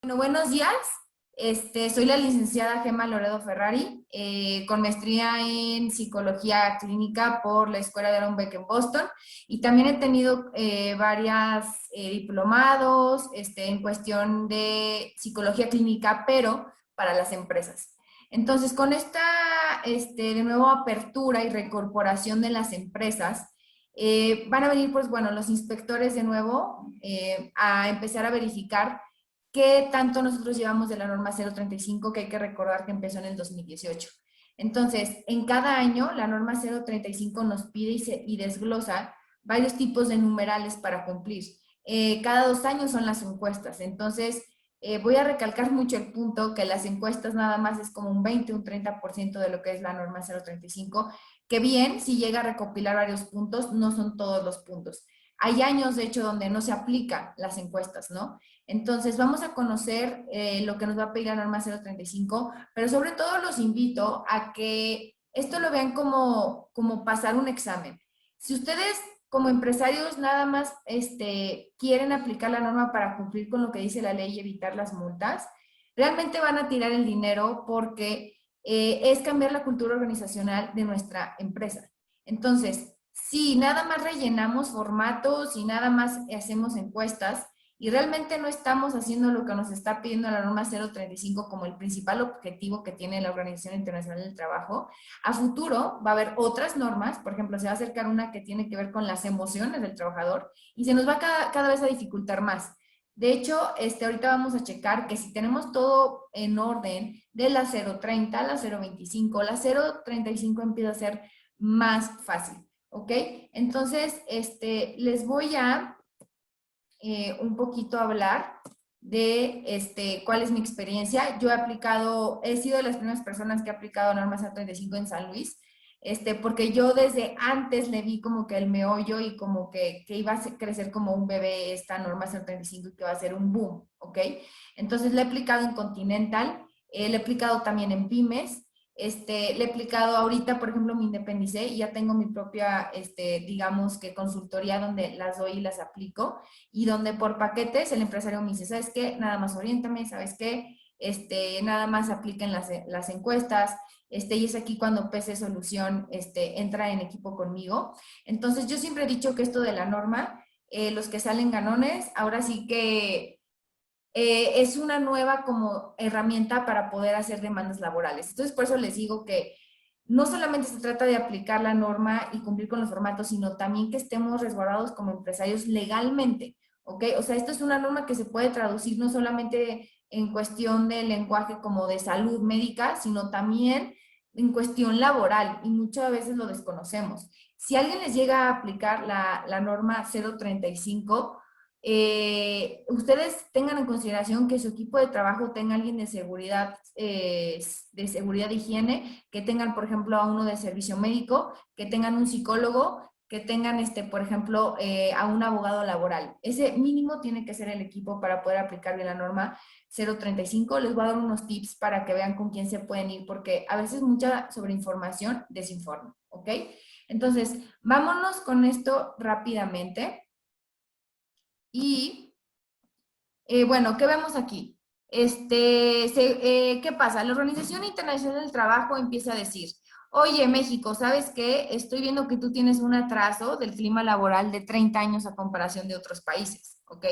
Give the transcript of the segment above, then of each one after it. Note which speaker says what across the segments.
Speaker 1: Bueno, buenos días. Soy la licenciada Gemma Loredo Ferrari, con maestría en psicología clínica por la Escuela de Aaron Beck en Boston, y también he tenido varias diplomados en cuestión de psicología clínica, pero para las empresas. Entonces, con esta de nuevo apertura y recorporación de las empresas, van a venir, pues bueno, los inspectores de nuevo a empezar a verificar qué tanto nosotros llevamos de la norma 035, que hay que recordar que empezó en el 2018. Entonces, en cada año, la norma 035 nos pide y desglosa varios tipos de numerales para cumplir. Cada 2 años son las encuestas. Entonces, voy a recalcar mucho el punto que las encuestas nada más es como un 20, un 30% de lo que es la norma 035, que bien, si llega a recopilar varios puntos, no son todos los puntos. Hay años, de hecho, donde no se aplican las encuestas, ¿no? Entonces, vamos a conocer lo que nos va a pedir la norma 035, pero sobre todo los invito a que esto lo vean como pasar un examen. Si ustedes como empresarios nada más quieren aplicar la norma para cumplir con lo que dice la ley y evitar las multas, realmente van a tirar el dinero porque es cambiar la cultura organizacional de nuestra empresa. Entonces, si nada más rellenamos formatos y nada más hacemos encuestas, y realmente no estamos haciendo lo que nos está pidiendo la norma 035 como el principal objetivo que tiene la Organización Internacional del Trabajo, a futuro va a haber otras normas. Por ejemplo, se va a acercar una que tiene que ver con las emociones del trabajador y se nos va cada vez a dificultar más. De hecho, ahorita vamos a checar que si tenemos todo en orden de la 030 a la 025, la 035 empieza a ser más fácil, ¿ok? Entonces, les voy a un poquito hablar de cuál es mi experiencia. Yo he sido de las primeras personas que ha aplicado normas A35 en San Luis, porque yo desde antes le vi como que el meollo y como que iba a crecer como un bebé esta norma 035 y que va a ser un boom, ¿ok? Entonces le he aplicado en Continental, le he aplicado también en Pymes, le he aplicado ahorita, por ejemplo, me independicé y ya tengo mi propia, digamos que consultoría donde las doy y las aplico, y donde por paquetes el empresario me dice, ¿sabes qué? Nada más oriéntame, ¿sabes qué? Nada más apliquen las encuestas, y es aquí cuando PC Solución entra en equipo conmigo. Entonces, yo siempre he dicho que esto de la norma, los que salen ganones, ahora sí que es una nueva como herramienta para poder hacer demandas laborales. Entonces, por eso les digo que no solamente se trata de aplicar la norma y cumplir con los formatos, sino también que estemos resguardados como empresarios legalmente, ¿ok? O sea, esto es una norma que se puede traducir no solamente en cuestión de lenguaje como de salud médica, sino también en cuestión laboral, y muchas veces lo desconocemos. Si alguien les llega a aplicar la norma 035, ustedes tengan en consideración que su equipo de trabajo tenga alguien de seguridad de higiene, que tengan, por ejemplo, a uno de servicio médico, que tengan un psicólogo, que tengan, por ejemplo, a un abogado laboral. Ese mínimo tiene que ser el equipo para poder aplicar bien la norma 035. Les voy a dar unos tips para que vean con quién se pueden ir, porque a veces mucha sobreinformación desinforma, ¿ok? Entonces, vámonos con esto rápidamente. Y bueno, ¿qué vemos aquí? ¿Qué pasa? La Organización Internacional del Trabajo empieza a decir, oye, México, ¿sabes qué? Estoy viendo que tú tienes un atraso del clima laboral de 30 años a comparación de otros países, ¿ok?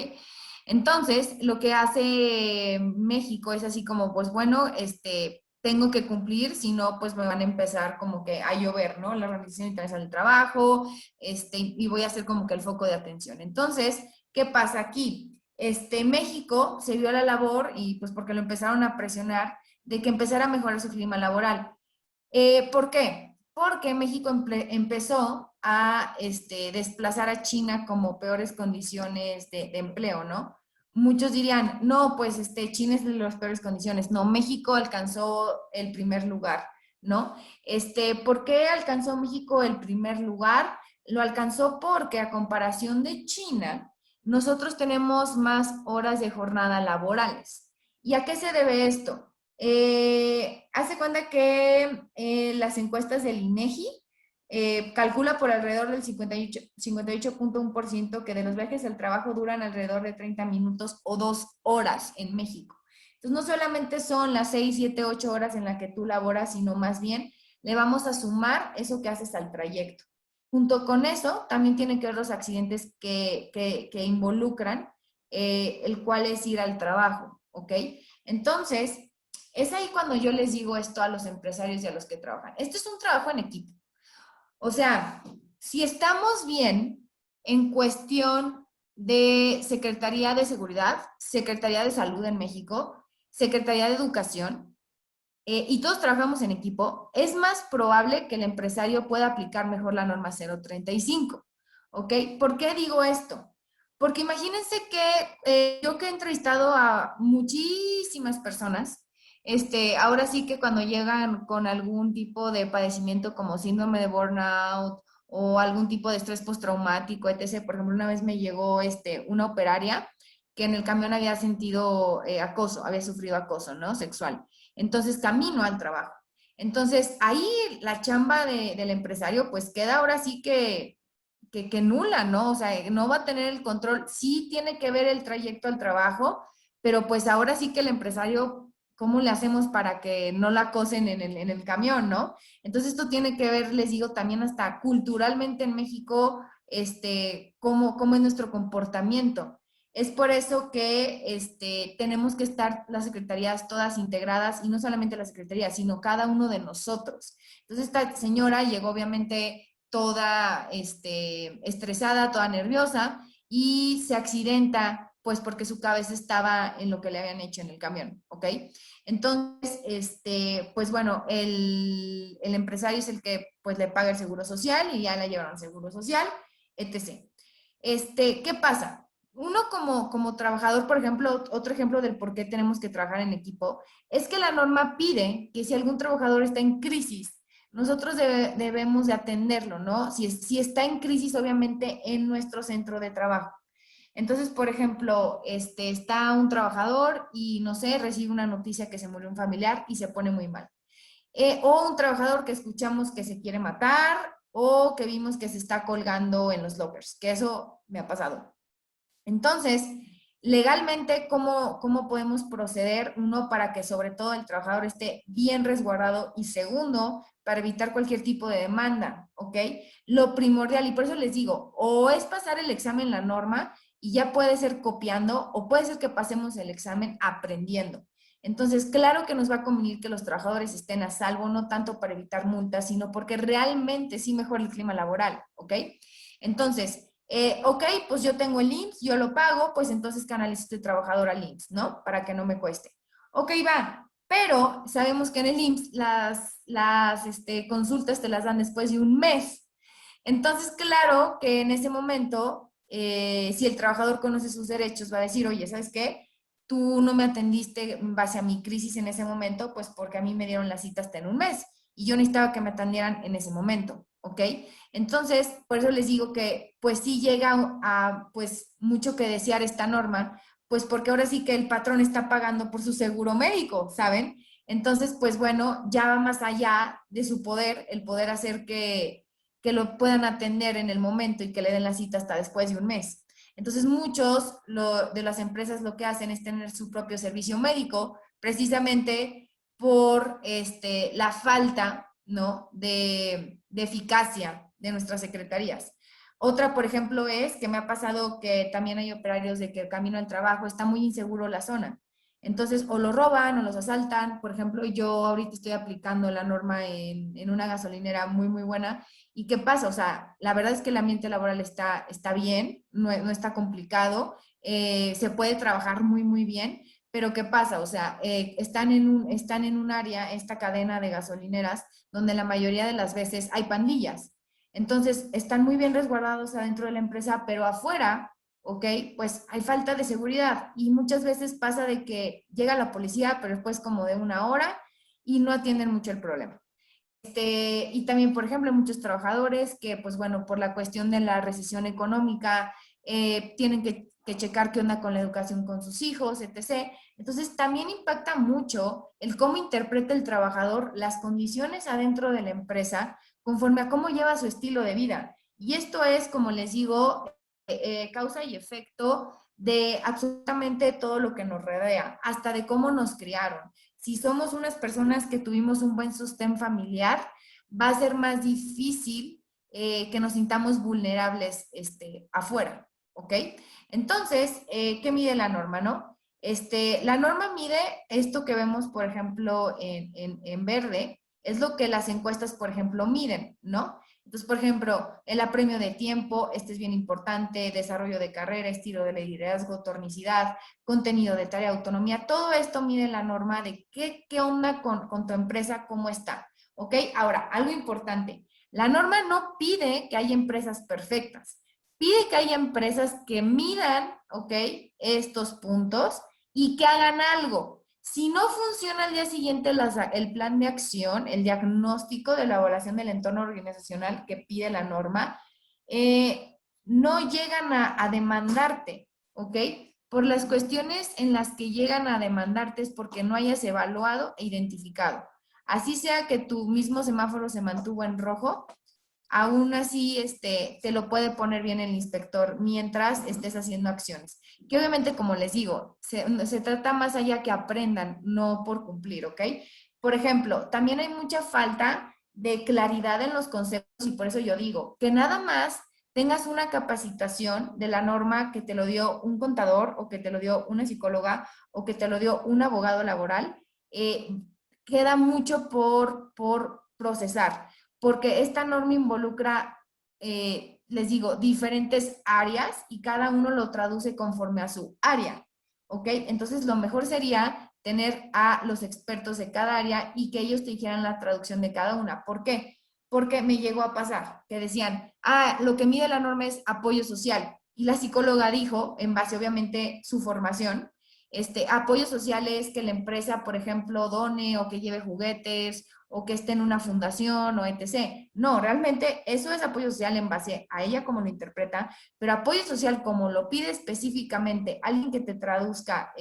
Speaker 1: Entonces, lo que hace México es así como, pues bueno, tengo que cumplir, si no, pues me van a empezar como que a llover, ¿no? La Organización Internacional del Trabajo, y voy a ser como que el foco de atención. Entonces, ¿qué pasa aquí? México se dio a la labor, y pues porque lo empezaron a presionar, de que empezara a mejorar su clima laboral. ¿Por qué? Porque México empezó a desplazar a China como peores condiciones de empleo, ¿no? Muchos dirían, no, pues China es de las peores condiciones. No, México alcanzó el primer lugar, ¿no? ¿Por qué alcanzó México el primer lugar? Lo alcanzó porque a comparación de China, nosotros tenemos más horas de jornada laborales. ¿Y a qué se debe esto? Hace cuenta que las encuestas del INEGI calcula por alrededor del 58.1% que de los viajes al trabajo duran alrededor de 30 minutos o 2 horas en México. Entonces, no solamente son las 6, 7, 8 horas en las que tú laboras, sino más bien le vamos a sumar eso que haces al trayecto. Junto con eso, también tienen que ver los accidentes que involucran, el cual es ir al trabajo, ¿ok? Entonces, es ahí cuando yo les digo esto a los empresarios y a los que trabajan. Esto es un trabajo en equipo. O sea, si estamos bien en cuestión de Secretaría de Seguridad, Secretaría de Salud en México, Secretaría de Educación, y todos trabajamos en equipo, es más probable que el empresario pueda aplicar mejor la norma 035. ¿Ok? ¿Por qué digo esto? Porque imagínense que yo que he entrevistado a muchísimas personas, ahora sí que cuando llegan con algún tipo de padecimiento como síndrome de burnout o algún tipo de estrés postraumático, etc. Por ejemplo, una vez me llegó una operaria que en el camión había sentido acoso, había sufrido acoso, ¿no? Sexual. Entonces, camino al trabajo. Entonces, ahí la chamba del empresario, pues queda ahora sí que nula, ¿no? O sea, no va a tener el control. Sí tiene que ver el trayecto al trabajo, pero pues ahora sí que el empresario, ¿cómo le hacemos para que no la acosen en el camión, ¿no? Entonces, esto tiene que ver, les digo, también hasta culturalmente en México, cómo es nuestro comportamiento. Es por eso que tenemos que estar las secretarías todas integradas, y no solamente la secretaría, sino cada uno de nosotros. Entonces esta señora llegó obviamente toda estresada, toda nerviosa, y se accidenta pues porque su cabeza estaba en lo que le habían hecho en el camión, ¿ok? Entonces, pues bueno, el empresario es el que pues le paga el seguro social y ya la llevaron al seguro social, etc. ¿Qué pasa? Uno como trabajador, por ejemplo, otro ejemplo del por qué tenemos que trabajar en equipo, es que la norma pide que si algún trabajador está en crisis, nosotros debemos de atenderlo, ¿no? Si está en crisis, obviamente, en nuestro centro de trabajo. Entonces, por ejemplo, está un trabajador y, no sé, recibe una noticia que se murió un familiar y se pone muy mal. O un trabajador que escuchamos que se quiere matar o que vimos que se está colgando en los lockers, que eso me ha pasado. Entonces, legalmente, ¿cómo podemos proceder? Uno, para que sobre todo el trabajador esté bien resguardado, y segundo, para evitar cualquier tipo de demanda, ¿ok? Lo primordial, y por eso les digo, o es pasar el examen la norma y ya puede ser copiando, o puede ser que pasemos el examen aprendiendo. Entonces, claro que nos va a convenir que los trabajadores estén a salvo, no tanto para evitar multas, sino porque realmente sí mejora el clima laboral, ¿ok? Entonces, ok, pues yo tengo el IMSS, yo lo pago, pues entonces canalizo este trabajador al IMSS, ¿no? Para que no me cueste. Ok, va, pero sabemos que en el IMSS las consultas te las dan después de un mes. Entonces, claro que en ese momento, si el trabajador conoce sus derechos, va a decir, oye, ¿sabes qué? Tú no me atendiste en base a mi crisis en ese momento, pues porque a mí me dieron la cita hasta en un mes y yo necesitaba que me atendieran en ese momento, ¿ok? Entonces, por eso les digo que pues sí llega a pues mucho que desear esta norma, pues porque ahora sí que el patrón está pagando por su seguro médico, ¿saben? Entonces, pues bueno, ya va más allá de su poder, el poder hacer que lo puedan atender en el momento y que le den la cita hasta después de un mes. Entonces, muchos de las empresas lo que hacen es tener su propio servicio médico, precisamente por la falta, ¿no? de eficacia de nuestras secretarías. Otra, por ejemplo, es que me ha pasado que también hay operarios de que el camino al trabajo está muy inseguro la zona. Entonces, o lo roban o los asaltan. Por ejemplo, yo ahorita estoy aplicando la norma en una gasolinera muy, muy buena. ¿Y qué pasa? O sea, la verdad es que el ambiente laboral está bien, no está complicado, se puede trabajar muy, muy bien, pero ¿qué pasa? O sea, están en un área, esta cadena de gasolineras, donde la mayoría de las veces hay pandillas. Entonces, están muy bien resguardados adentro de la empresa, pero afuera, ¿ok? Pues hay falta de seguridad, y muchas veces pasa de que llega la policía, pero después como de una hora, y no atienden mucho el problema. Y también, por ejemplo, hay muchos trabajadores que, pues bueno, por la cuestión de la recesión económica, tienen que checar qué onda con la educación con sus hijos, etc. Entonces, también impacta mucho el cómo interpreta el trabajador las condiciones adentro de la empresa conforme a cómo lleva su estilo de vida. Y esto es, como les digo, causa y efecto de absolutamente todo lo que nos rodea, hasta de cómo nos criaron. Si somos unas personas que tuvimos un buen sostén familiar, va a ser más difícil que nos sintamos vulnerables afuera, ¿ok? Entonces, ¿qué mide la norma, no? La norma mide esto que vemos, por ejemplo, en verde, es lo que las encuestas, por ejemplo, miden, ¿no? Entonces, por ejemplo, el apremio de tiempo, este es bien importante, desarrollo de carrera, estilo de liderazgo, tornicidad, contenido de tarea, autonomía, todo esto mide la norma de qué onda con tu empresa, cómo está, ¿ok? Ahora, algo importante, la norma no pide que haya empresas perfectas, pide que haya empresas que midan, ¿ok? Estos puntos y que hagan algo. Si no funciona al día siguiente el plan de acción, el diagnóstico de elaboración del entorno organizacional que pide la norma, no llegan a demandarte, ¿ok? Por las cuestiones en las que llegan a demandarte es porque no hayas evaluado e identificado. Así sea que tu mismo semáforo se mantuvo en rojo, aún así te lo puede poner bien el inspector mientras estés haciendo acciones. Que obviamente, como les digo, se trata más allá que aprendan, no por cumplir, ¿ok? Por ejemplo, también hay mucha falta de claridad en los conceptos y por eso yo digo que nada más tengas una capacitación de la norma que te lo dio un contador o que te lo dio una psicóloga o que te lo dio un abogado laboral, eh, queda mucho por procesar porque esta norma involucra, les digo, diferentes áreas y cada uno lo traduce conforme a su área, ¿ok? Entonces, lo mejor sería tener a los expertos de cada área y que ellos te dijeran la traducción de cada una. ¿Por qué? Porque me llegó a pasar que decían, lo que mide la norma es apoyo social. Y la psicóloga dijo, en base obviamente su formación, apoyo social es que la empresa, por ejemplo, done o que lleve juguetes o que esté en una fundación o etc. No, realmente eso es apoyo social en base a ella como lo interpreta, pero apoyo social como lo pide específicamente alguien que te traduzca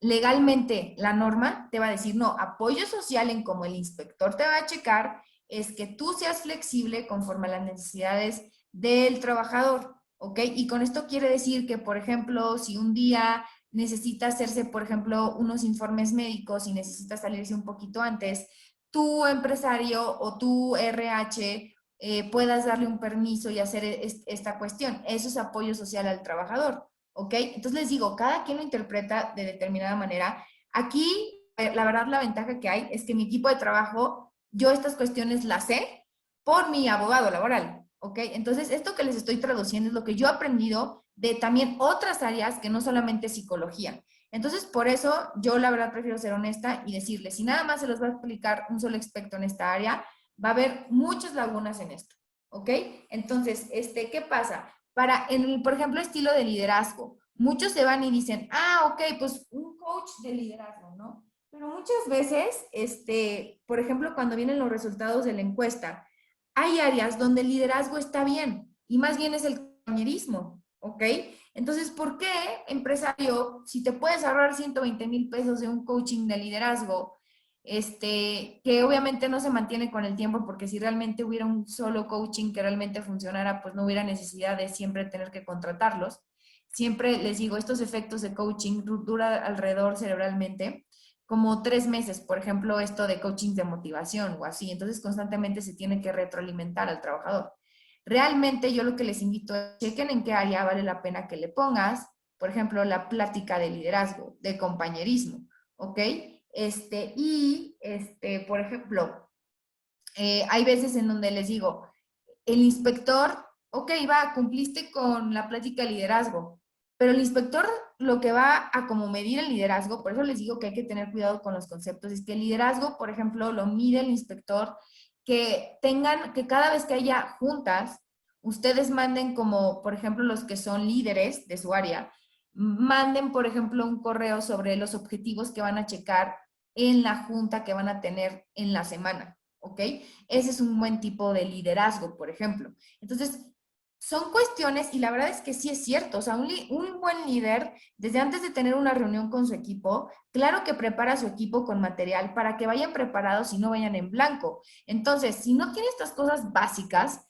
Speaker 1: legalmente la norma, te va a decir, no, apoyo social en como el inspector te va a checar es que tú seas flexible conforme a las necesidades del trabajador, ¿ok? Y con esto quiere decir que, por ejemplo, si un día necesita hacerse, por ejemplo, unos informes médicos y necesita salirse un poquito antes, tu empresario o tu RH puedas darle un permiso y hacer esta cuestión. Eso es apoyo social al trabajador, ¿ok? Entonces les digo, cada quien lo interpreta de determinada manera. Aquí, la verdad, la ventaja que hay es que mi equipo de trabajo, yo estas cuestiones las sé por mi abogado laboral, ¿ok? Entonces, esto que les estoy traduciendo es lo que yo he aprendido de también otras áreas que no solamente psicología. Entonces, por eso yo la verdad prefiero ser honesta y decirles, si nada más se los va a explicar un solo experto en esta área, va a haber muchas lagunas en esto, ¿ok? Entonces, ¿qué pasa? Por ejemplo, estilo de liderazgo, muchos se van y dicen, ok, pues un coach de liderazgo, ¿no? Pero muchas veces, por ejemplo, cuando vienen los resultados de la encuesta, hay áreas donde el liderazgo está bien y más bien es el compañerismo, ¿ok? Entonces, ¿por qué, empresario, si te puedes ahorrar 120,000 pesos de un coaching de liderazgo, que obviamente no se mantiene con el tiempo, porque si realmente hubiera un solo coaching que realmente funcionara, pues no hubiera necesidad de siempre tener que contratarlos. Siempre les digo, estos efectos de coaching dura alrededor cerebralmente como 3 meses, por ejemplo, esto de coaching de motivación o así. Entonces, constantemente se tiene que retroalimentar al trabajador. Realmente yo lo que les invito es chequen en qué área vale la pena que le pongas, por ejemplo, la plática de liderazgo, de compañerismo, ¿ok? Por ejemplo, hay veces en donde les digo, el inspector, ok, va, cumpliste con la plática de liderazgo, pero el inspector lo que va a como medir el liderazgo, por eso les digo que hay que tener cuidado con los conceptos, es que el liderazgo, por ejemplo, lo mide el inspector, que cada vez que haya juntas, ustedes manden como, por ejemplo, los que son líderes de su área, manden, por ejemplo, un correo sobre los objetivos que van a checar en la junta que van a tener en la semana, ¿ok? Ese es un buen tipo de liderazgo, por ejemplo. Entonces, son cuestiones, y la verdad es que sí es cierto, o sea, un buen líder, desde antes de tener una reunión con su equipo, claro que prepara a su equipo con material para que vayan preparados y no vayan en blanco. Entonces, si no tiene estas cosas básicas,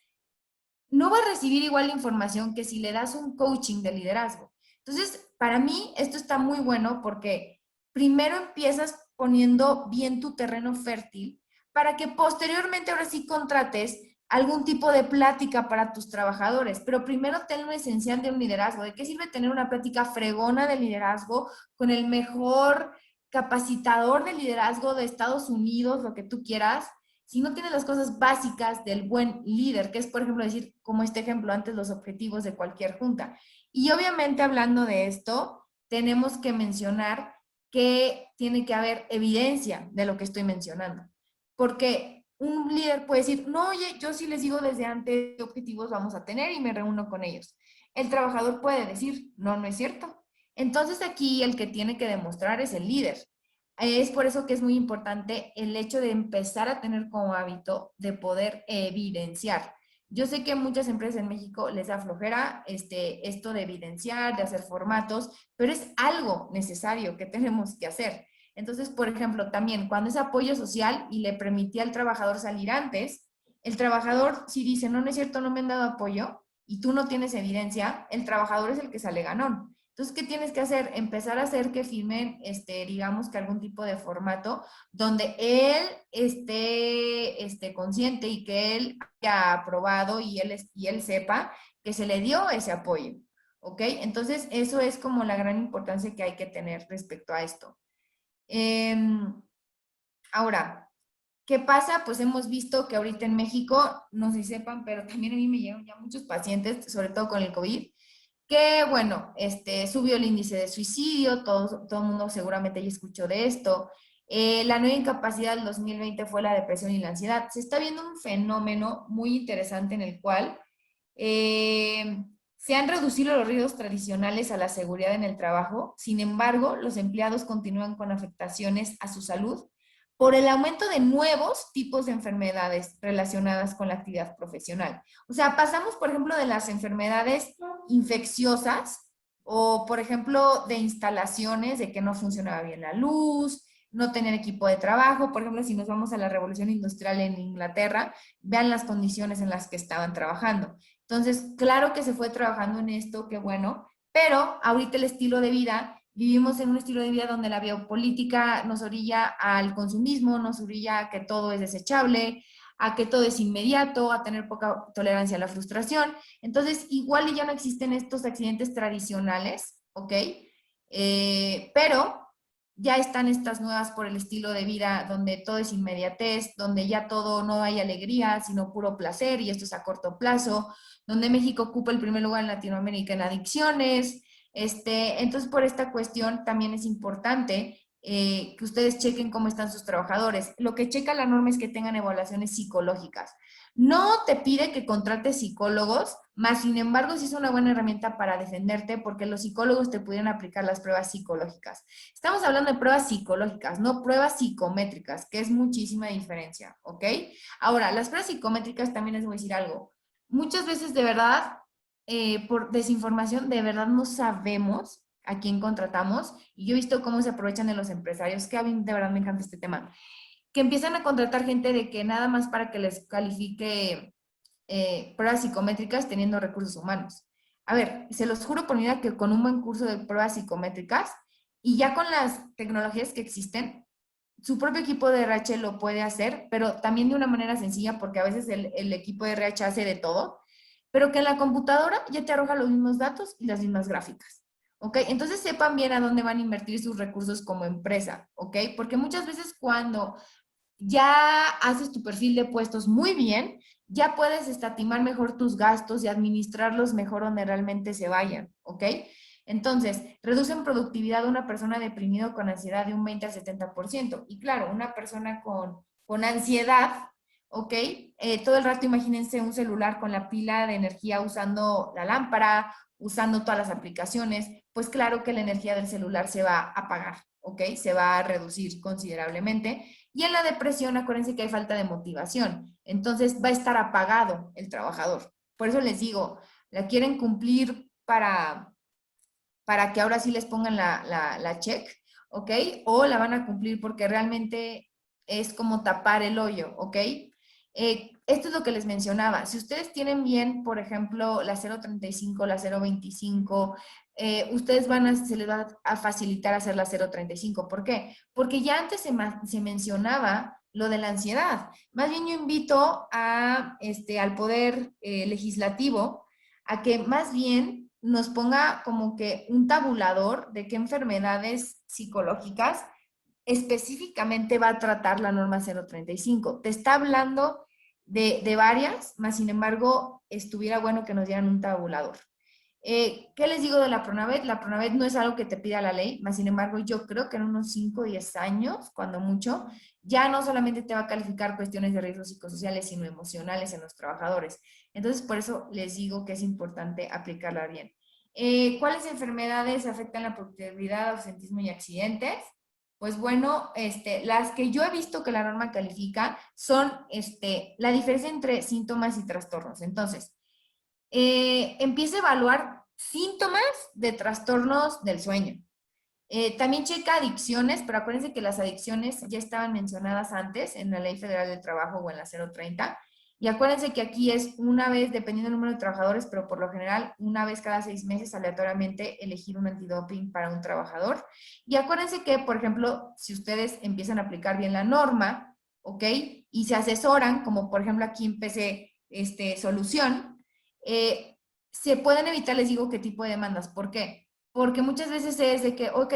Speaker 1: no va a recibir igual la información que si le das un coaching de liderazgo. Entonces, para mí esto está muy bueno porque primero empiezas poniendo bien tu terreno fértil para que posteriormente ahora sí contrates algún tipo de plática para tus trabajadores, pero primero ten lo esencial de un liderazgo. ¿De qué sirve tener una plática fregona de liderazgo con el mejor capacitador de liderazgo de Estados Unidos, lo que tú quieras, si no tienes las cosas básicas del buen líder, que es, por ejemplo, decir, como este ejemplo antes, los objetivos de cualquier junta? Y obviamente hablando de esto, tenemos que mencionar que tiene que haber evidencia de lo que estoy mencionando. Porque un líder puede decir, no, oye, yo sí les digo desde antes qué objetivos vamos a tener y me reúno con ellos. El trabajador puede decir, no, no es cierto. Entonces aquí el que tiene que demostrar es el líder. Es por eso que es muy importante el hecho de empezar a tener como hábito de poder evidenciar. Yo sé que muchas empresas en México les da flojera esto de evidenciar, de hacer formatos, pero es algo necesario que tenemos que hacer. Entonces, por ejemplo, también cuando es apoyo social y le permitía al trabajador salir antes, el trabajador si dice, no, no es cierto, no me han dado apoyo y tú no tienes evidencia, el trabajador es el que sale ganón. Entonces, ¿qué tienes que hacer? Empezar a hacer que firmen, digamos que algún tipo de formato donde él esté consciente y que él haya aprobado y él sepa que se le dio ese apoyo. ¿Ok? Entonces, eso es como la gran importancia que hay que tener respecto a esto. Eh, Ahora, ¿qué pasa? Pues hemos visto que ahorita en México, no sé si sepan, pero también a mí me llegan ya muchos pacientes, sobre todo con el COVID, que bueno, subió el índice de suicidio, todo el mundo seguramente ya escuchó de esto. La nueva incapacidad del 2020 fue la depresión y la ansiedad. Se está viendo un fenómeno muy interesante en el cual se han reducido los riesgos tradicionales a la seguridad en el trabajo. Sin embargo, los empleados continúan con afectaciones a su salud por el aumento de nuevos tipos de enfermedades relacionadas con la actividad profesional. O sea, pasamos, por ejemplo, de las enfermedades infecciosas o, por ejemplo, de instalaciones, de que no funcionaba bien la luz, no tener equipo de trabajo. Por ejemplo, si nos vamos a la revolución industrial en Inglaterra, vean las condiciones en las que estaban trabajando. Entonces, claro que se fue trabajando en esto, qué bueno, pero ahorita el estilo de vida, vivimos en un estilo de vida donde la biopolítica nos orilla al consumismo, nos orilla a que todo es desechable, a que todo es inmediato, a tener poca tolerancia a la frustración. Entonces, igual ya no existen estos accidentes tradicionales, ¿ok? Pero ya están estas nuevas por el estilo de vida donde todo es inmediatez, donde ya todo no hay alegría, sino puro placer, y esto es a corto plazo, donde México ocupa el primer lugar en Latinoamérica en adicciones. Entonces, por esta cuestión también es importante que ustedes chequen cómo están sus trabajadores. Lo que checa la norma es que tengan evaluaciones psicológicas. No te pide que contrates psicólogos, más sin embargo, sí es una buena herramienta para defenderte porque los psicólogos te pudieran aplicar las pruebas psicológicas. Estamos hablando de pruebas psicológicas, no pruebas psicométricas, que es muchísima diferencia, ¿ok? Ahora, las pruebas psicométricas también les voy a decir algo. Muchas veces, de verdad, por desinformación, de verdad no sabemos a quién contratamos. Y yo he visto cómo se aprovechan de los empresarios, que a mí de verdad me encanta este tema, que empiezan a contratar gente de que nada más para que les califique pruebas psicométricas teniendo recursos humanos. A ver, se los juro por mi vida que con un buen curso de pruebas psicométricas y ya con las tecnologías que existen, su propio equipo de RH lo puede hacer, pero también de una manera sencilla, porque a veces el equipo de RH hace de todo, pero que en la computadora ya te arroja los mismos datos y las mismas gráficas. ¿Ok? Entonces sepan bien a dónde van a invertir sus recursos como empresa. ¿Ok? Porque muchas veces cuando ya haces tu perfil de puestos muy bien, ya puedes estatimar mejor tus gastos y administrarlos mejor donde realmente se vayan, ¿ok? Entonces, reducen productividad de una persona deprimida con ansiedad de un 20 al 70%. Y claro, una persona con ansiedad, ¿ok? Todo el rato imagínense un celular con la pila de energía usando la lámpara, usando todas las aplicaciones, pues claro que la energía del celular se va a apagar, ¿ok? Se va a reducir considerablemente. Y en la depresión, acuérdense que hay falta de motivación. Entonces va a estar apagado el trabajador. Por eso les digo, la quieren cumplir para que ahora sí les pongan la check, ¿ok? O la van a cumplir porque realmente es como tapar el hoyo, ¿ok? Esto es lo que les mencionaba. Si ustedes tienen bien, por ejemplo, la 035, la 025, ustedes se les va a facilitar hacer la 035. ¿Por qué? Porque ya antes se mencionaba lo de la ansiedad. Más bien yo invito al poder legislativo a que más bien nos ponga como que un tabulador de qué enfermedades psicológicas específicamente va a tratar la norma 035. Te está hablando de varias, más sin embargo, estuviera bueno que nos dieran un tabulador. ¿Qué les digo de la Pronavet? La Pronavet no es algo que te pida la ley, más sin embargo, yo creo que en unos 5 o 10 años, cuando mucho, ya no solamente te va a calificar cuestiones de riesgos psicosociales, sino emocionales en los trabajadores. Entonces, por eso les digo que es importante aplicarla bien. ¿Cuáles enfermedades afectan la productividad, ausentismo y accidentes? Pues bueno, las que yo he visto que la norma califica son la diferencia entre síntomas y trastornos. Entonces, empieza a evaluar síntomas de trastornos del sueño. También checa adicciones, pero acuérdense que las adicciones ya estaban mencionadas antes en la Ley Federal del Trabajo o en la 030. Y acuérdense que aquí es una vez, dependiendo del número de trabajadores, pero por lo general una vez cada 6 meses aleatoriamente elegir un antidoping para un trabajador. Y acuérdense que, por ejemplo, si ustedes empiezan a aplicar bien la norma, ¿ok? Y se asesoran, como por ejemplo aquí empecé Solución, se pueden evitar, les digo, qué tipo de demandas. ¿Por qué? Porque muchas veces es de que, ok,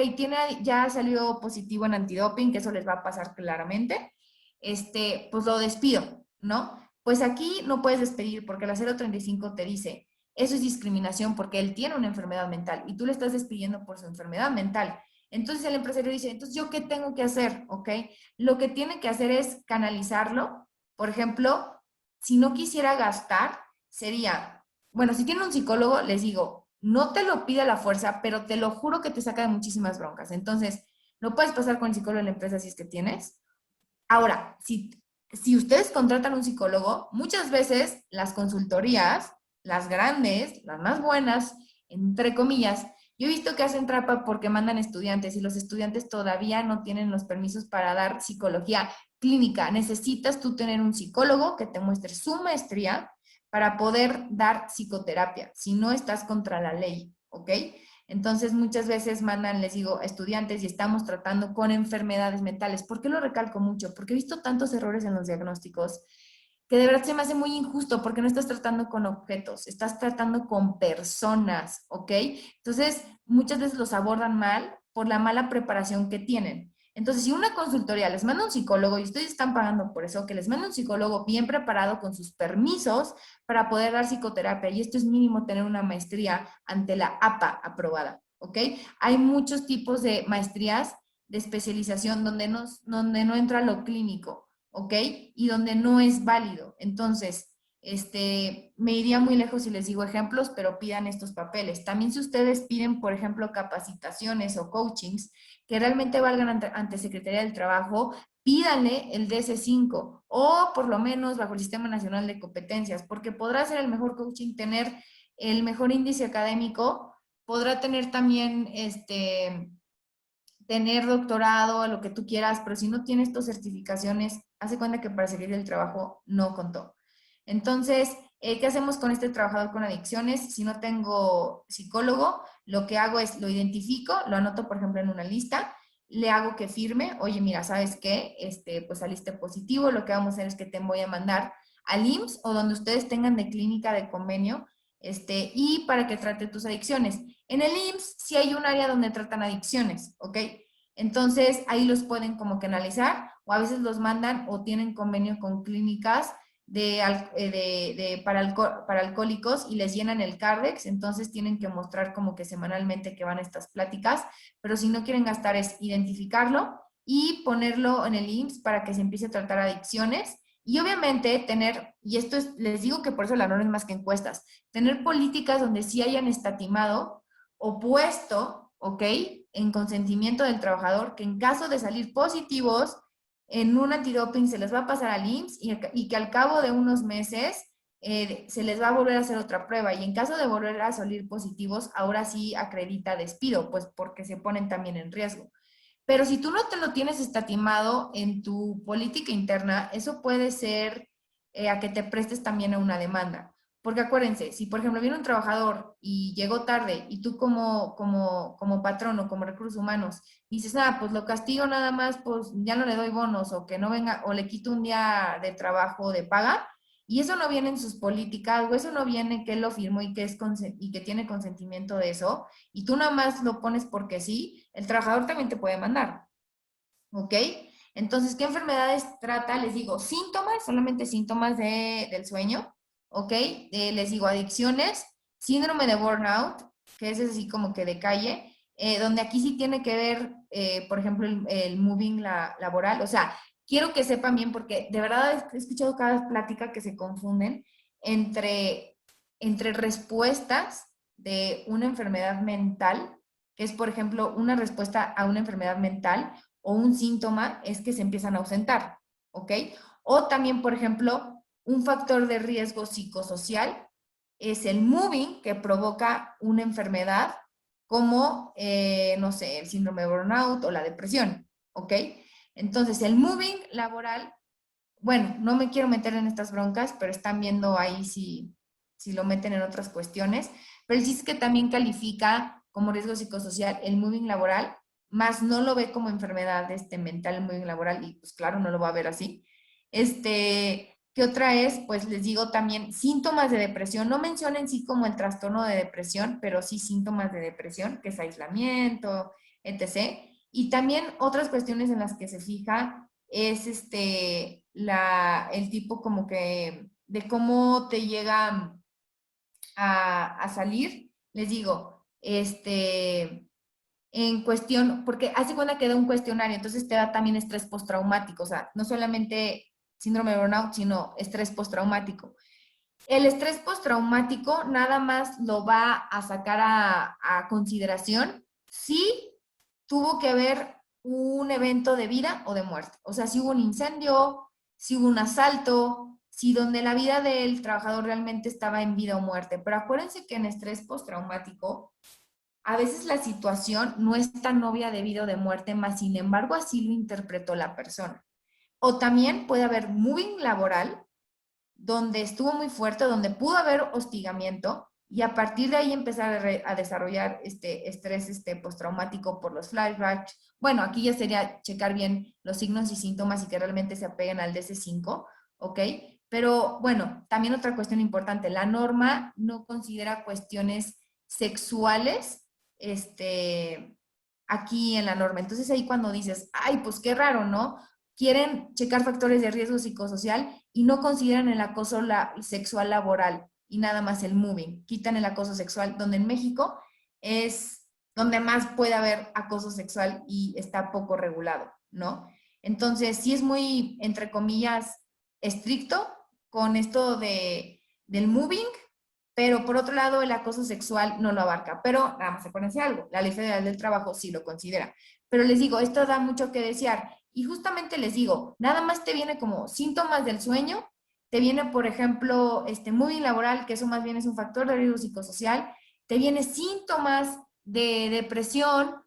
Speaker 1: ya salió positivo en antidoping, que eso les va a pasar claramente, pues lo despido, ¿no? Pues aquí no puedes despedir porque la 035 te dice, eso es discriminación porque él tiene una enfermedad mental y tú le estás despidiendo por su enfermedad mental. Entonces el empresario dice, entonces ¿yo qué tengo que hacer? ¿Ok? Lo que tiene que hacer es canalizarlo. Por ejemplo, si no quisiera gastar, sería, bueno, si tiene un psicólogo, les digo, no te lo pide a la fuerza, pero te lo juro que te saca de muchísimas broncas. Entonces, no puedes pasar con el psicólogo de la empresa si es que tienes. Ahora, si ustedes contratan un psicólogo, muchas veces las consultorías, las grandes, las más buenas, entre comillas, yo he visto que hacen trampa porque mandan estudiantes y los estudiantes todavía no tienen los permisos para dar psicología clínica. Necesitas tú tener un psicólogo que te muestre su maestría para poder dar psicoterapia, si no estás contra la ley, ¿ok? Entonces, muchas veces mandan, les digo, estudiantes y estamos tratando con enfermedades mentales. ¿Por qué lo recalco mucho? Porque he visto tantos errores en los diagnósticos que de verdad se me hace muy injusto porque no estás tratando con objetos, estás tratando con personas, ¿ok? Entonces, muchas veces los abordan mal por la mala preparación que tienen. Entonces, si una consultoría les manda un psicólogo y ustedes están pagando por eso, que les manda un psicólogo bien preparado con sus permisos para poder dar psicoterapia, y esto es mínimo tener una maestría ante la APA aprobada, ¿ok? Hay muchos tipos de maestrías de especialización donde no entra lo clínico, ¿ok? Y donde no es válido. Entonces, me iría muy lejos si les digo ejemplos, pero pidan estos papeles. También si ustedes piden, por ejemplo, capacitaciones o coachings que realmente valgan ante Secretaría del Trabajo, pídanle el DS5 o por lo menos bajo el Sistema Nacional de Competencias, porque podrá ser el mejor coaching, tener el mejor índice académico, podrá tener también tener doctorado, lo que tú quieras, pero si no tienes tus certificaciones, hace cuenta que para seguir el trabajo no contó. Entonces, ¿qué hacemos con este trabajador con adicciones? Si no tengo psicólogo, lo que hago es lo identifico, lo anoto, por ejemplo, en una lista, le hago que firme, oye, mira, ¿sabes qué? Pues saliste positivo, lo que vamos a hacer es que te voy a mandar al IMSS o donde ustedes tengan de clínica de convenio, y para que trate tus adicciones. En el IMSS sí hay un área donde tratan adicciones, ¿ok? Entonces ahí los pueden como que analizar o a veces los mandan o tienen convenio con clínicas para alcohólicos y les llenan el Cardex, entonces tienen que mostrar como que semanalmente que van a estas pláticas, pero si no quieren gastar es identificarlo y ponerlo en el IMSS para que se empiece a tratar adicciones y obviamente tener, y esto es, les digo que por eso la norma es más que encuestas, tener políticas donde sí hayan estatimado o puesto, ¿ok? En consentimiento del trabajador, que en caso de salir positivos en un antidoping se les va a pasar al IMSS y que al cabo de unos meses se les va a volver a hacer otra prueba y en caso de volver a salir positivos, ahora sí acredita despido, pues porque se ponen también en riesgo. Pero si tú no te lo tienes estatimado en tu política interna, eso puede ser a que te prestes también a una demanda. Porque acuérdense, si por ejemplo viene un trabajador y llegó tarde y tú como patrón o como recursos humanos dices, ah, pues lo castigo nada más, pues ya no le doy bonos o que no venga o le quito un día de trabajo de paga, y eso no viene en sus políticas o eso no viene que él lo firmó y y que tiene consentimiento de eso, y tú nada más lo pones porque sí, el trabajador también te puede mandar. ¿Ok? Entonces, ¿qué enfermedades trata? Les digo, síntomas, solamente síntomas del sueño, ¿ok? Les digo, adicciones, síndrome de burnout, que es así como que de calle, donde aquí sí tiene que ver, por ejemplo, el moving laboral. O sea, quiero que sepan bien, porque de verdad he escuchado cada plática que se confunden entre, entre respuestas de una enfermedad mental, que es, por ejemplo, una respuesta a una enfermedad mental, o un síntoma es que se empiezan a ausentar, ¿ok? O también, por ejemplo, un factor de riesgo psicosocial es el moving que provoca una enfermedad como, no sé, el síndrome de burnout o la depresión, ¿ok? Entonces, el moving laboral, bueno, no me quiero meter en estas broncas, pero están viendo ahí si lo meten en otras cuestiones, pero el sí es que también califica como riesgo psicosocial el moving laboral, más no lo ve como enfermedad mental, el moving laboral, y pues claro, no lo va a ver así. ¿Qué otra es? Pues les digo también síntomas de depresión, no mencionen sí como el trastorno de depresión, pero sí síntomas de depresión, que es aislamiento, etc. Y también otras cuestiones en las que se fija es el tipo como que de cómo te llega a salir, les digo, en cuestión, porque hace cuenta que da un cuestionario, entonces te da también estrés postraumático, o sea, no solamente síndrome de burnout, sino estrés postraumático. El estrés postraumático nada más lo va a sacar a consideración si tuvo que haber un evento de vida o de muerte. O sea, si hubo un incendio, si hubo un asalto, si donde la vida del trabajador realmente estaba en vida o muerte. Pero acuérdense que en estrés postraumático, a veces la situación no es tan obvia de vida o de muerte, más sin embargo así lo interpretó la persona. O también puede haber moving laboral, donde estuvo muy fuerte, donde pudo haber hostigamiento y a partir de ahí empezar a desarrollar este estrés postraumático por los flashbacks. Bueno, aquí ya sería checar bien los signos y síntomas y que realmente se apeguen al DC5, ¿ok? Pero bueno, también otra cuestión importante, la norma no considera cuestiones sexuales aquí en la norma. Entonces ahí cuando dices, ay, pues qué raro, ¿no? Quieren checar factores de riesgo psicosocial y no consideran el acoso sexual laboral y nada más el moving. Quitan el acoso sexual, donde en México es donde más puede haber acoso sexual y está poco regulado, ¿no? Entonces, sí es muy, entre comillas, estricto con esto del moving, pero por otro lado, el acoso sexual no lo abarca. Pero nada más acuérdense algo, la Ley Federal del Trabajo sí lo considera. Pero les digo, esto da mucho que desear. Y justamente les digo, nada más te viene como síntomas del sueño, te viene, por ejemplo, moving laboral, que eso más bien es un factor de riesgo psicosocial, te viene síntomas de depresión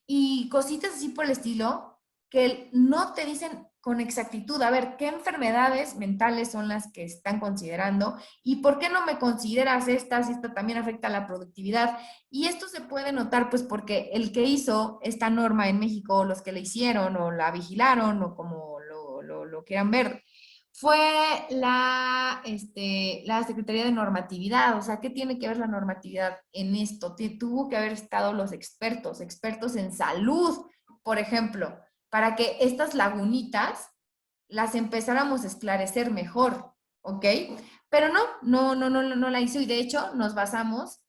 Speaker 1: y cositas así por el estilo, que no te dicen con exactitud, a ver, ¿qué enfermedades mentales son las que están considerando? ¿Y por qué no me consideras esta si esta también afecta a la productividad? Y esto se puede notar pues porque el que hizo esta norma en México, los que la hicieron o la vigilaron o como lo quieran ver, fue la Secretaría de Normatividad. O sea, ¿qué tiene que ver la normatividad en esto? Tuvo que haber estado los expertos, expertos en salud, por ejemplo, para que estas lagunitas las empezáramos a esclarecer mejor, ¿ok? Pero no la hizo y de hecho nos basamos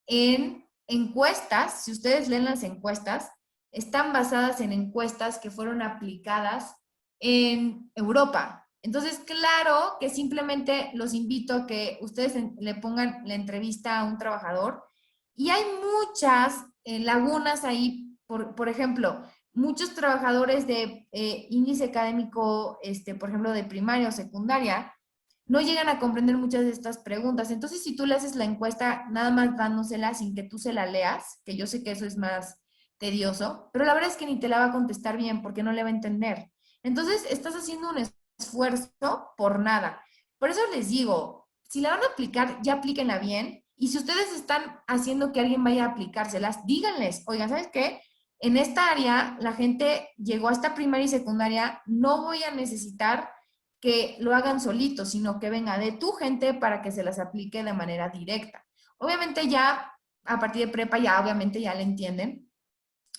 Speaker 1: en encuestas. Si ustedes leen las encuestas, están basadas en encuestas que fueron aplicadas en Europa. Entonces, claro que simplemente los invito a que ustedes le pongan la entrevista a un trabajador y hay muchas lagunas ahí, por ejemplo, muchos trabajadores de índice académico, por ejemplo, de primaria o secundaria, no llegan a comprender muchas de estas preguntas. Entonces, si tú le haces la encuesta nada más dándosela sin que tú se la leas, que yo sé que eso es más tedioso, pero la verdad es que ni te la va a contestar bien porque no le va a entender. Entonces, estás haciendo un esfuerzo por nada. Por eso les digo, si la van a aplicar, ya aplíquenla bien. Y si ustedes están haciendo que alguien vaya a aplicárselas, díganles, oigan, ¿sabes qué? En esta área, la gente llegó hasta primaria y secundaria, no voy a necesitar que lo hagan solitos, sino que venga de tu gente para que se las aplique de manera directa. Obviamente ya, a partir de prepa, ya obviamente ya le entienden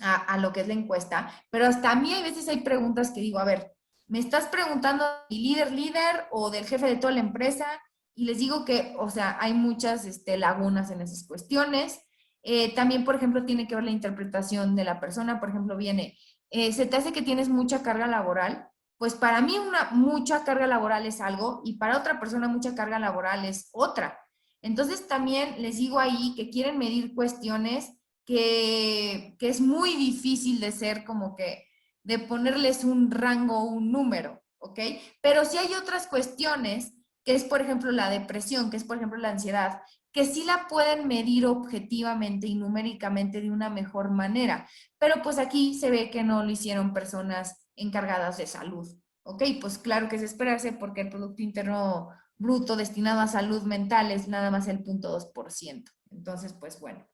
Speaker 1: a lo que es la encuesta, pero hasta a mí hay veces hay preguntas que digo, a ver, me estás preguntando del líder o del jefe de toda la empresa, y les digo que, o sea, hay muchas lagunas en esas cuestiones. También, por ejemplo, tiene que ver la interpretación de la persona. Por ejemplo, viene, se te hace que tienes mucha carga laboral. Pues para mí una mucha carga laboral es algo y para otra persona mucha carga laboral es otra. Entonces también les digo ahí que quieren medir cuestiones que es muy difícil de ser como que, de ponerles un rango o un número, ¿ok? Pero sí hay otras cuestiones, que es por ejemplo la depresión, que es por ejemplo la ansiedad, que sí la pueden medir objetivamente y numéricamente de una mejor manera. Pero pues aquí se ve que no lo hicieron personas encargadas de salud, ¿ok? Pues claro que es esperarse porque el Producto Interno Bruto destinado a salud mental es nada más el 0.2%. Entonces, pues bueno.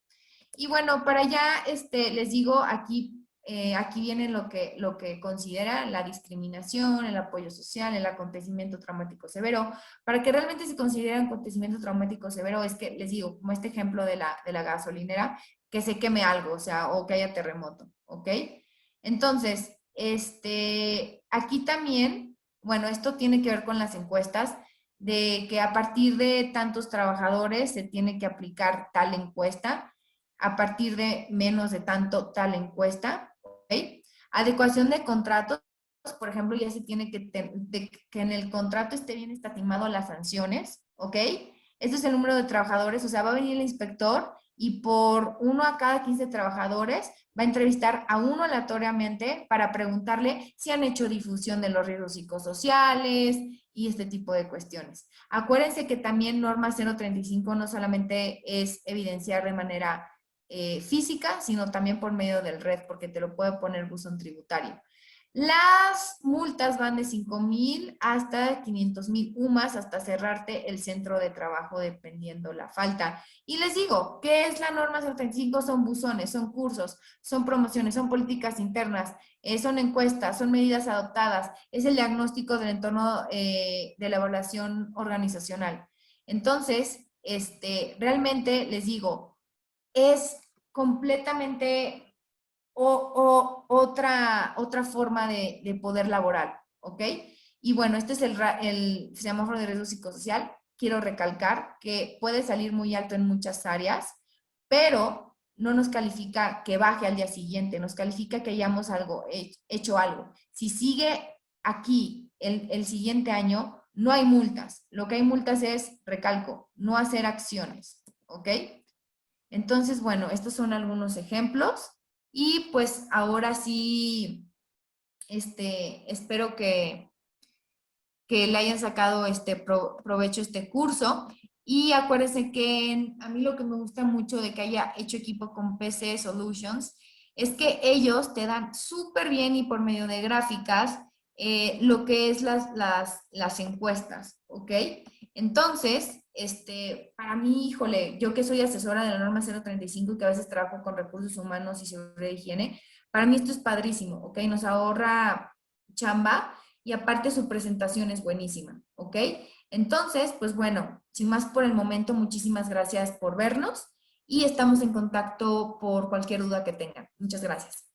Speaker 1: Y bueno, para allá les digo, aquí viene lo que considera la discriminación, el apoyo social, el acontecimiento traumático severo. Para que realmente se considere un acontecimiento traumático severo es que, les digo, como este ejemplo de la gasolinera, que se queme algo, o sea, o que haya terremoto, ¿ok? Entonces, aquí también, bueno, esto tiene que ver con las encuestas, de que a partir de tantos trabajadores se tiene que aplicar tal encuesta, a partir de menos de tanto tal encuesta, ¿ok? Adecuación de contratos, por ejemplo, ya se tiene que en el contrato esté bien estimado las sanciones, ¿ok? Este es el número de trabajadores, o sea, va a venir el inspector y por uno a cada 15 trabajadores va a entrevistar a uno aleatoriamente para preguntarle si han hecho difusión de los riesgos psicosociales y este tipo de cuestiones. Acuérdense que también norma 035 no solamente es evidenciar de manera física, sino también por medio del red, porque te lo puede poner buzón tributario. Las multas van de 5,000 hasta 500,000 UMAS hasta cerrarte el centro de trabajo dependiendo la falta. Y les digo, ¿qué es la norma 035? Son buzones, son cursos, son promociones, son políticas internas, son encuestas, son medidas adoptadas, es el diagnóstico del entorno de la evaluación organizacional. Entonces, realmente les digo, es completamente otra forma de poder laboral, ¿ok? Y bueno, este es el semáforo de riesgo psicosocial. Quiero recalcar que puede salir muy alto en muchas áreas, pero no nos califica que baje al día siguiente, nos califica que hayamos hecho algo. Si sigue aquí el siguiente año, no hay multas. Lo que hay multas es, recalco, no hacer acciones, ¿ok? Entonces, bueno, estos son algunos ejemplos y pues ahora sí, espero que le hayan sacado provecho a este curso. Y acuérdense que a mí lo que me gusta mucho de que haya hecho equipo con PC Solutions es que ellos te dan súper bien y por medio de gráficas lo que es las encuestas, ¿ok? Entonces, para mí, híjole, yo que soy asesora de la norma 035 y que a veces trabajo con recursos humanos y seguridad de higiene, para mí esto es padrísimo, ¿ok? Nos ahorra chamba y aparte su presentación es buenísima, ¿ok? Entonces, pues bueno, sin más por el momento, muchísimas gracias por vernos y estamos en contacto por cualquier duda que tengan. Muchas gracias.